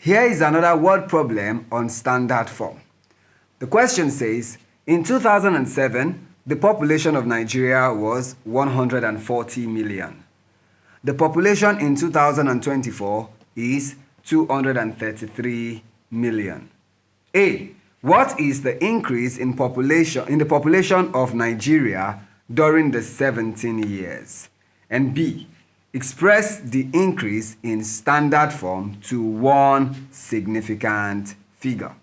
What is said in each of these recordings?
Here is another word problem on standard form. The question says, in 2007, the population of Nigeria was 140 million. The population in 2024 is 233 million. A. What is the increase in the population of Nigeria during the 17 years? And B. Express the increase in standard form to one significant figure.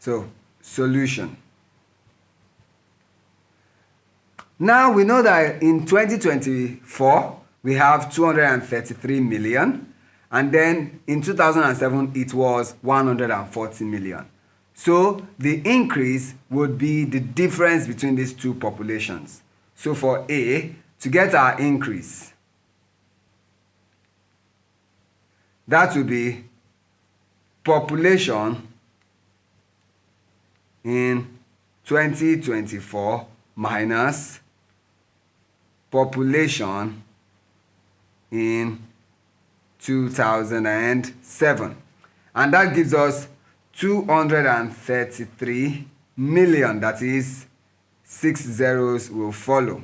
So, solution. Now we know that in 2024 we have 233 million, and then in 2007 it was 140 million. So the increase would be the difference between these two populations. So for A, to get our increase, that would be population in 2024 minus population in 2007. And that gives us 233 million, that is 6 zeros will follow.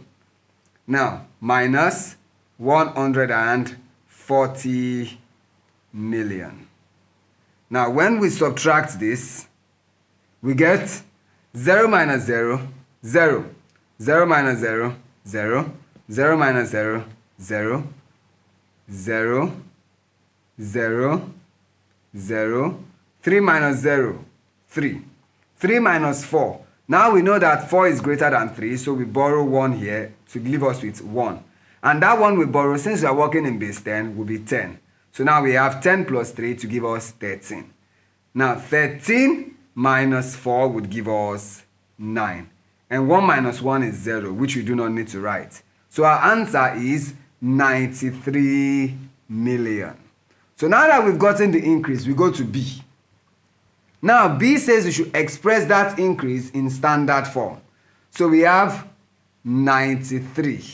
Now, minus 140 million. Now, when we subtract this, we get 0 minus 0, 0. 0 minus 0, 0. 0 minus 0, 0. 0, 0, 0. 3 minus 0, 3. 3 minus 4. Now we know that 4 is greater than 3, so we borrow 1 here to leave us with 1. And that one we borrow, since we are working in base 10, will be 10. So now we have 10 plus 3 to give us 13. Now 13 minus 4 would give us 9. And 1 minus 1 is 0, which we do not need to write. So our answer is 93 million. So now that we've gotten the increase, we go to B. Now B says we should express that increase in standard form. So we have 93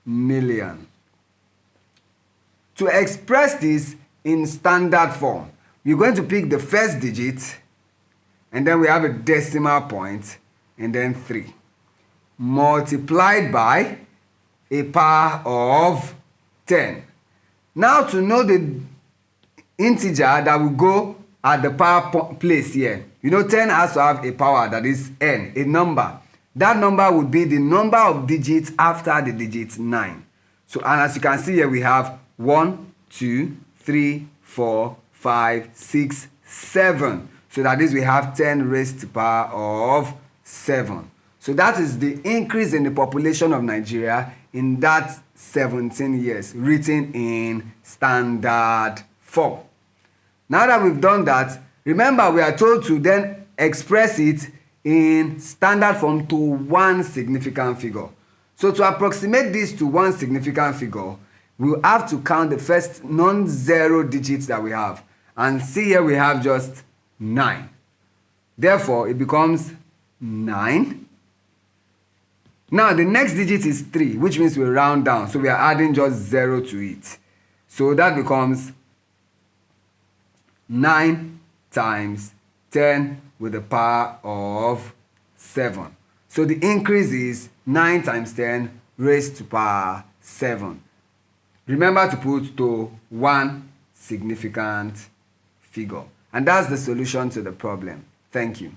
million. To express this in standard form, we're going to pick the first digit, and then we have a decimal point, and then 3. Multiplied by a power of 10. Now to know the integer that will go at the power place here, 10 has to have a power, that is n, a number. That number would be the number of digits after the digit 9. So, and as you can see here, we have 1, 2, 3, 4, 5, 6, 7. So that is, we have 10 raised to the power of 7. So that is the increase in the population of Nigeria in that 17 years, written in standard form. Now that we've done that, remember we are told to then express it in standard form to one significant figure. So to approximate this to one significant figure, we'll have to count the first non-zero digits that we have. And see here we have just 9. Therefore, it becomes 9. Now the next digit is 3, which means we round down. So we are adding just 0 to it. So that becomes 9 times 10 with the power of 7. So the increase is 9 times 10 raised to power 7. Remember to put to one significant figure. And that's the solution to the problem. Thank you.